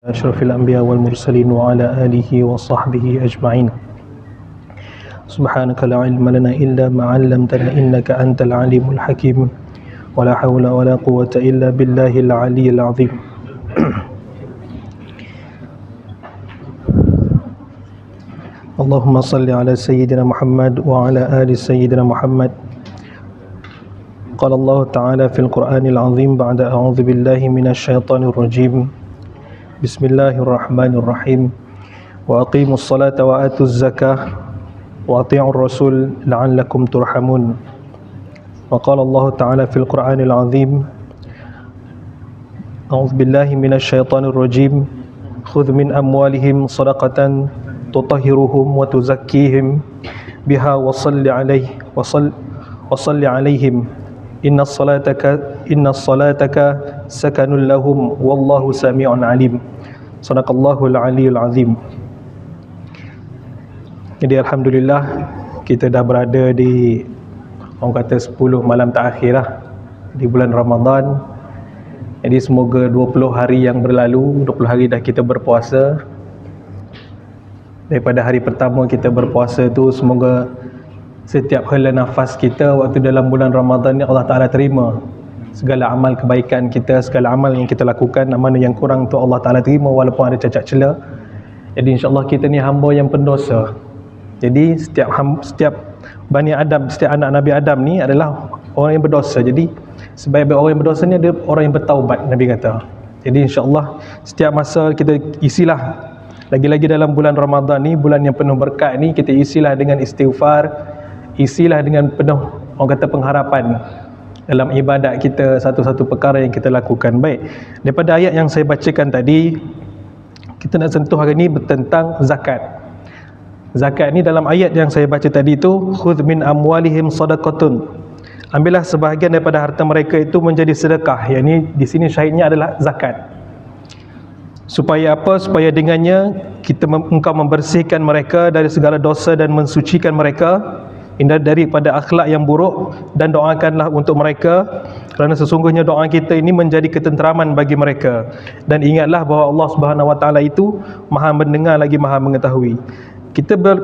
أشرف الأنبياء والمرسلين وعلى آله وصحبه أجمعين. سبحانك لا علم لنا إلا ما علمتنا إنك أنت العليم الحكيم ولا حول ولا قوة إلا بالله العلي العظيم. اللهم صل على سيدنا محمد وعلى آل سيدنا محمد. قال الله تعالى في القرآن العظيم بعد أعوذ بالله من الشيطان الرجيم. بسم الله الرحمن الرحيم. وأقيموا الصلاة وآتوا الزكاة وأطيعوا الرسول لعلكم ترحمون. وقال الله تعالى في القرآن العظيم. أعوذ بالله من الشيطان الرجيم. خذ من أموالهم صدقة تطهرهم وتزكيهم بها وصل عليهم إن صلاتك سكن لهم والله سميع عليم. Sadaqallahul Aliyul Azim. Jadi alhamdulillah kita dah berada di orang kata 10 malam terakhir lah di bulan Ramadan. Jadi semoga 20 hari yang berlalu, 20 hari dah kita berpuasa. Daripada hari pertama kita berpuasa tu, semoga setiap hela nafas kita waktu dalam bulan Ramadan ni Allah Ta'ala terima segala amal kebaikan kita, segala amal yang kita lakukan. Mana yang kurang tu Allah Ta'ala terima walaupun ada cacat celah. Jadi insyaAllah kita ni hamba yang pendosa. Jadi setiap Bani Adam, setiap anak Nabi Adam ni adalah orang yang berdosa. Jadi sebaik-baik orang yang berdosa ni ada orang yang bertaubat, Nabi kata. Jadi insyaAllah setiap masa kita isilah, lagi-lagi dalam bulan Ramadan ni, bulan yang penuh berkat ni, kita isilah dengan istighfar, isilah dengan penuh orang kata pengharapan dalam ibadat kita, satu-satu perkara yang kita lakukan. Baik, daripada ayat yang saya bacakan tadi, kita nak sentuh hari ni tentang zakat. Zakat ni dalam ayat yang saya baca tadi tu, khudh min amwalihim sadaqatun, ambillah sebahagian daripada harta mereka itu menjadi sedekah. Yang ni di sini syahidnya adalah zakat. Supaya apa? Supaya dengannya engkau membersihkan mereka dari segala dosa dan mensucikan mereka daripada akhlak yang buruk, dan doakanlah untuk mereka kerana sesungguhnya doa kita ini menjadi ketenteraman bagi mereka. Dan ingatlah bahawa Allah Subhanahu Wa Taala itu Maha mendengar lagi Maha mengetahui.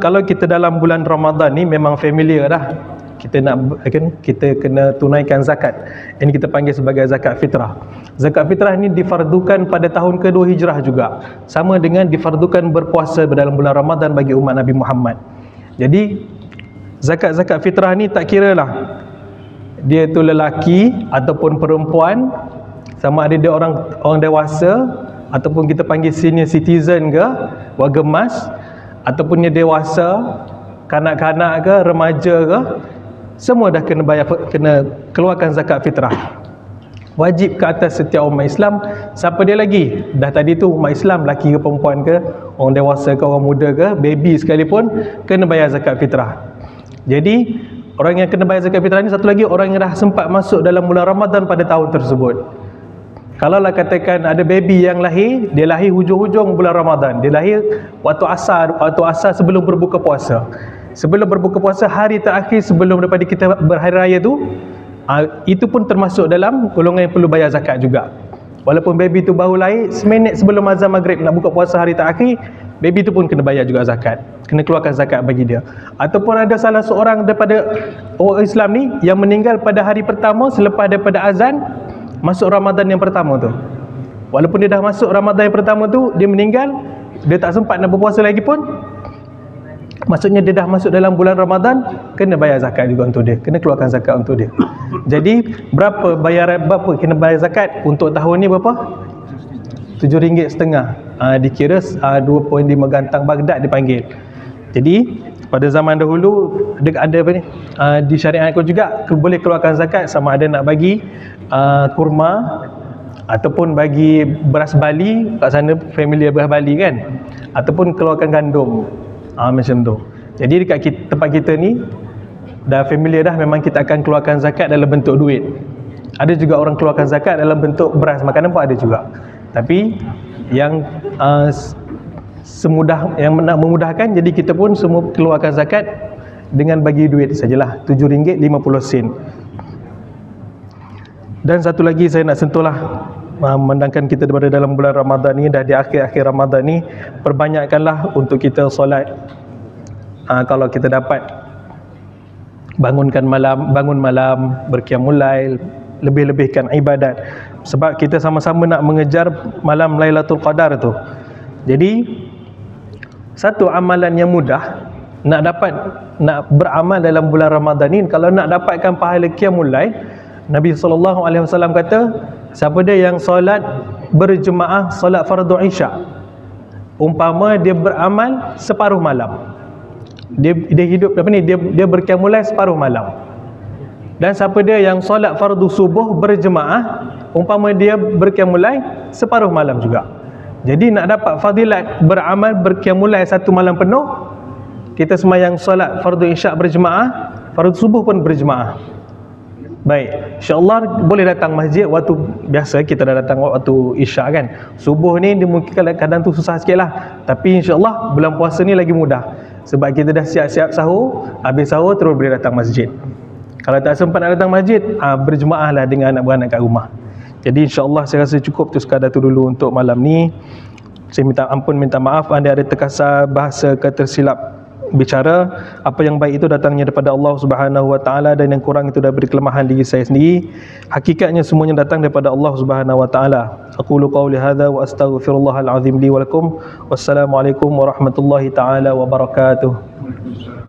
Kalau kita dalam bulan Ramadan ni memang familiar dah, kita kena tunaikan zakat. Ini kita panggil sebagai zakat fitrah. Zakat fitrah ini difardukan pada tahun kedua hijrah juga, sama dengan difardukan berpuasa dalam bulan Ramadan bagi umat Nabi Muhammad. Jadi zakat fitrah ni tak kira lah dia tu lelaki ataupun perempuan, sama ada dia orang dewasa ataupun kita panggil senior citizen ke, warga emas, ataupun dia dewasa, kanak-kanak ke, remaja ke, semua dah kena keluarkan zakat fitrah. Wajib ke atas setiap umat Islam. Siapa dia lagi? Dah tadi tu umat Islam, lelaki ke perempuan ke, orang dewasa ke, orang muda ke, baby sekalipun kena bayar zakat fitrah. Jadi orang yang kena bayar zakat fitrah ni satu lagi, orang yang dah sempat masuk dalam bulan Ramadan pada tahun tersebut. Kalau lah katakan ada baby yang lahir, dia lahir hujung-hujung bulan Ramadan, dia lahir waktu asar sebelum berbuka puasa. Sebelum berbuka puasa, hari terakhir sebelum daripada kita berhari raya tu, itu pun termasuk dalam golongan yang perlu bayar zakat juga. Walaupun baby tu baru lahir, seminit sebelum azan maghrib nak buka puasa hari terakhir, baby tu pun kena bayar juga zakat, kena keluarkan zakat bagi dia. Ataupun ada salah seorang daripada orang Islam ni yang meninggal pada hari pertama selepas daripada azan masuk Ramadan yang pertama tu. Walaupun dia dah masuk Ramadan yang pertama tu, dia meninggal, dia tak sempat nak berpuasa lagi pun, maksudnya dia dah masuk dalam bulan Ramadan, kena bayar zakat juga untuk dia, kena keluarkan zakat untuk dia. Jadi berapa kena bayar zakat untuk tahun ni? Berapa? RM7.50. Dikira 2.5 gantang Baghdad dipanggil. Jadi pada zaman dahulu ada apa ni, disyariatkan juga boleh keluarkan zakat, sama ada nak bagi kurma ataupun bagi beras bali, kat sana familiar beras bali kan, ataupun keluarkan gandum, macam tu. Jadi dekat tempat kita ni dah familiar dah, memang kita akan keluarkan zakat dalam bentuk duit. Ada juga orang keluarkan zakat dalam bentuk beras makanan pun ada juga. Tapi yang yang nak memudahkan, jadi kita pun semua keluarkan zakat dengan bagi duit sajalah, RM7.50. Dan satu lagi saya nak sentuhlah memandangkan kita berada dalam bulan Ramadan ni, dah di akhir-akhir Ramadan ni, perbanyakkanlah untuk kita solat. Kalau kita dapat bangun malam, berqiyamul lail, lebih-lebihkan ibadat. Sebab kita sama-sama nak mengejar malam Lailatul Qadar tu. Jadi satu amalan yang mudah nak beramal dalam bulan Ramadan ni, kalau nak dapatkan pahala qiyamul lail, Nabi SAW kata, siapa dia yang solat berjemaah solat fardu isya, umpama dia beramal separuh malam, dia hidup dia berqiyamul lail separuh malam. Dan siapa dia yang solat fardu subuh berjemaah, umpama dia berqiyamul lail separuh malam juga. Jadi nak dapat fadilat beramal berqiyamul lail satu malam penuh, kita sembahyang solat fardu isya berjemaah, fardu subuh pun berjemaah. Baik, insya-Allah boleh datang masjid waktu biasa. Kita dah datang waktu isyak kan. Subuh ni dia mungkin kadang tu susah sikit lah, tapi insya-Allah bulan puasa ni lagi mudah, sebab kita dah siap-siap sahur, habis sahur terus boleh datang masjid. Kalau tak sempat nak datang masjid, berjemaah lah dengan anak beranak kat rumah. Jadi insya-Allah saya rasa cukup tu sekadar tu dulu untuk malam ni. Saya minta maaf anda ada terkasar bahasa tersilap bicara. Apa yang baik itu datangnya daripada Allah Subhanahu wa taala, dan yang kurang itu daripada kelemahan diri saya sendiri. Hakikatnya semuanya datang daripada Allah Subhanahu wa taala. Aqulu qawli hadza wa astaghfirullahal azim li wa lakum. Wassalamualaikum warahmatullahi taala wabarakatuh.